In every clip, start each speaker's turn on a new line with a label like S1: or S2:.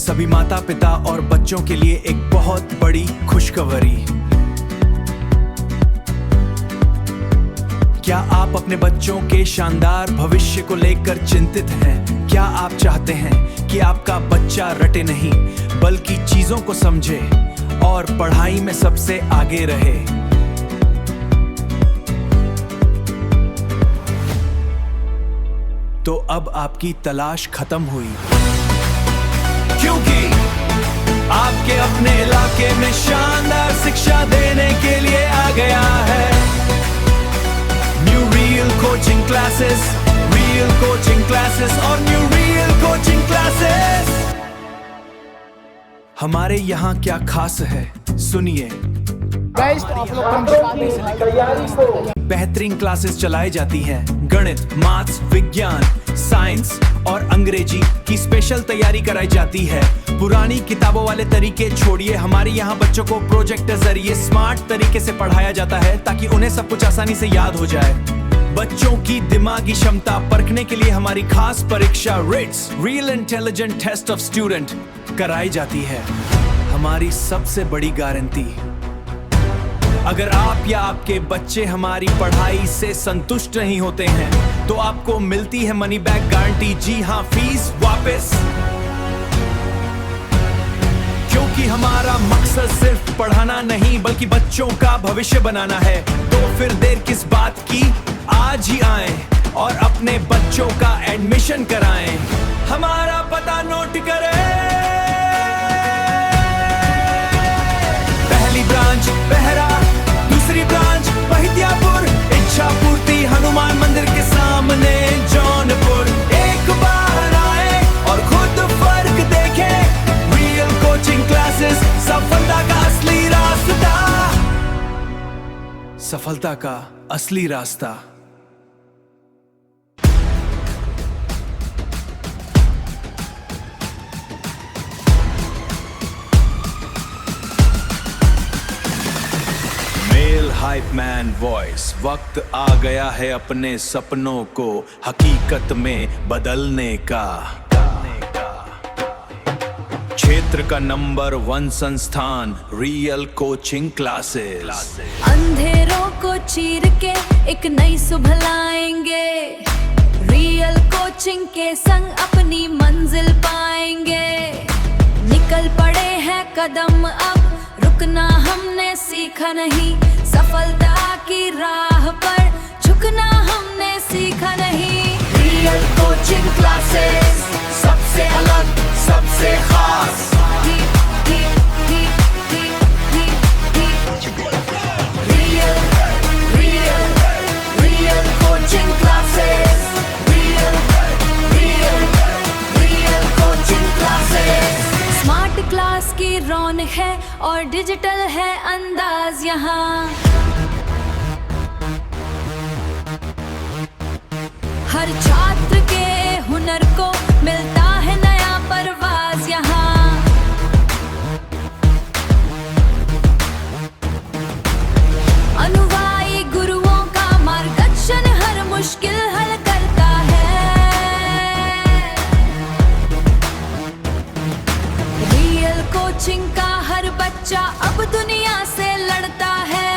S1: सभी माता पिता और बच्चों के लिए एक बहुत बड़ी खुशखबरी। क्या आप अपने बच्चों के शानदार भविष्य को लेकर चिंतित हैं? क्या आप चाहते हैं कि आपका बच्चा रटे नहीं बल्कि चीजों को समझे और पढ़ाई में सबसे आगे रहे? तो अब आपकी तलाश खत्म हुई, क्योंकि आपके अपने इलाके में शानदार शिक्षा देने के लिए आ गया है nu real coaching classes, real coaching classes और न्यू रियल कोचिंग क्लासेस। हमारे यहाँ क्या खास है, सुनिए। बेहतरीन क्लासेस चलाई जाती हैं। गणित, मैथ्स, विज्ञान, साइंस और अंग्रेजी की स्पेशल तैयारी कराई जाती है। पुरानी किताबों वाले तरीके छोड़िए, हमारे यहाँ बच्चों को प्रोजेक्ट के जरिए स्मार्ट तरीके से पढ़ाया जाता है ताकि उन्हें सब कुछ आसानी से याद हो जाए। बच्चों की दिमागी क्षमता परखने के लिए हमारी खास परीक्षा writes real intelligent test of student कराई जाती है। हमारी सबसे बड़ी गारंटी, अगर आप या आपके बच्चे हमारी पढ़ाई से संतुष्ट नहीं होते हैं तो आपको मिलती है मनी बैक गारंटी। जी हाँ, फीस वापस, क्योंकि हमारा मकसद सिर्फ पढ़ाना नहीं बल्कि बच्चों का भविष्य बनाना है। तो फिर देर किस बात की, आज ही आएं और अपने बच्चों का एडमिशन कराएं। हमारा पता नोट करें। पहली ब्रांच बहरा, दूसरी ब्रांच महिद्यापुर, इच्छा पूर्ति हनुमान मंदिर के सामने जौनपुर। एक बार आए और खुद फर्क देखें। रियल कोचिंग क्लासेस, सफलता का असली रास्ता, सफलता का असली रास्ता। हाइप मैन वॉइस, वक्त आ गया है अपने सपनों को हकीकत में बदलने का। क्षेत्र का नंबर 1 संस्थान रियल कोचिंग क्लासेस।
S2: अंधेरों को चीर के एक नई सुबह लाएंगे, रियल कोचिंग के संग अपनी मंजिल पाएंगे। निकल पड़े हैं कदम, अब रुकना हमने सीखा नहीं, सफलता की राह पर झुकना हमने सीखा नहीं। रियल कोचिंग क्लासेस, सबसे अलग, सबसे खास। Real coaching classes, real coaching classes. Smart class की रौनक है और डिजिटल है अंदाज यहाँ। हर छात्र के हुनर को मिलता है नया परवाज यहाँ। अनुयायी गुरुओं का मार्गदर्शन हर मुश्किल हल करता है। रियल कोचिंग का हर बच्चा अब दुनिया से लड़ता है।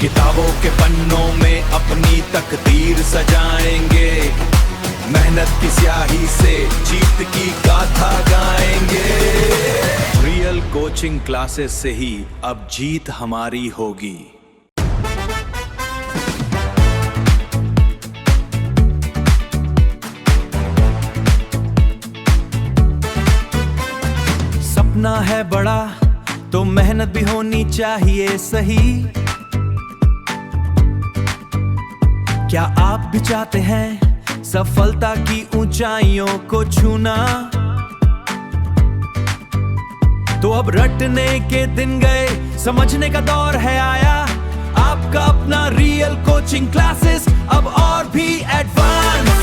S1: किताबों के पन्नों में अपनी तकदीर सजाएंगे, मेहनत की स्याही से जीत की गाथा गाएंगे। रियल कोचिंग क्लासेस से ही अब जीत हमारी होगी। सपना है बड़ा तो मेहनत भी होनी चाहिए सही। क्या आप भी चाहते हैं सफलता की ऊंचाइयों को छूना? तो अब रटने के दिन गए, समझने का दौर है आया। आपका अपना रियल कोचिंग क्लासेस अब और भी एडवांस।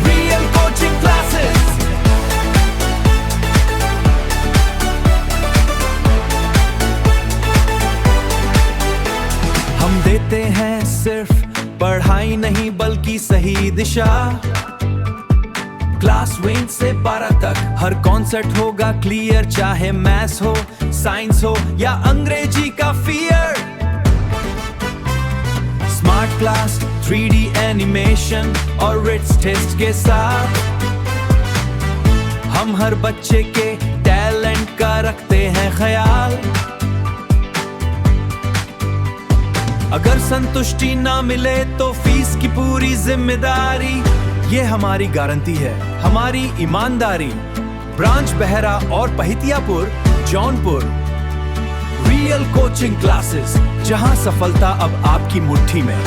S1: रियल कोचिंग क्लासेस, हम सिर्फ पढ़ाई नहीं बल्कि सही दिशा। क्लास 1 से 12 तक हर कॉन्सेप्ट होगा क्लियर, चाहे मैथ्स हो, साइंस हो या अंग्रेजी का fear. Smart class 3D animation और रिट्स टेस्ट के साथ हम हर बच्चे के टैलेंट का रखते हैं ख्याल। अगर संतुष्टि ना मिले तो फीस की पूरी जिम्मेदारी, ये हमारी गारंटी है, हमारी ईमानदारी। ब्रांच बहरा और पहितियापुर, जौनपुर। रियल कोचिंग क्लासेस, जहां सफलता अब आपकी मुट्ठी में।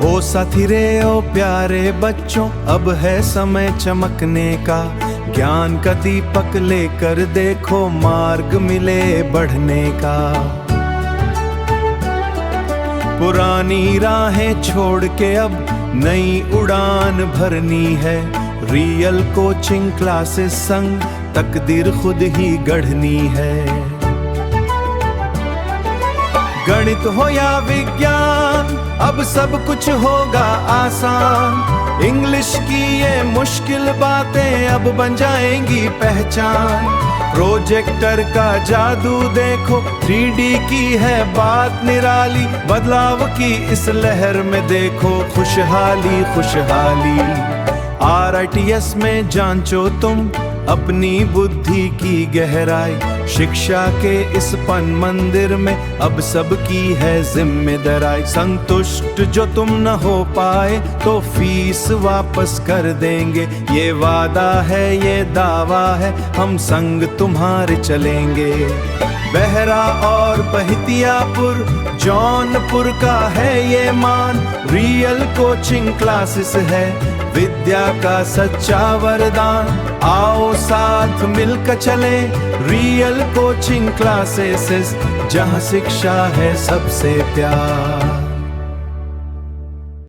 S1: ओ साथी रे ओ प्यारे बच्चों, अब है समय चमकने का। ज्ञान का दीपक लेकर देखो, मार्ग मिले बढ़ने का। पुरानी राहें छोड़ के अब नई उड़ान भरनी है। रियल कोचिंग क्लासेस संग तकदीर खुद ही गढ़नी है। गणित हो या विज्ञान, अब सब कुछ होगा आसान। इंग्लिश की ये मुश्किल बातें अब बन जाएंगी पहचान। प्रोजेक्टर का जादू देखो, 3D की है बात निराली। बदलाव की इस लहर में देखो खुशहाली खुशहाली। RITS में जांचो तुम अपनी बुद्धि की गहराई। शिक्षा के इस पन मंदिर में अब सबकी है जिम्मेदारी। संतुष्ट जो तुम न हो पाए तो फीस वापस कर देंगे। ये वादा है, ये दावा है, हम संग तुम्हारे चलेंगे। बहरा और पहितियापुर, जौनपुर का है ये मान। रियल कोचिंग क्लासेस है विद्या का सच्चा वरदान। आओ साथ मिलकर चले, रियल कोचिंग क्लासेस, जहां शिक्षा है सबसे प्यार।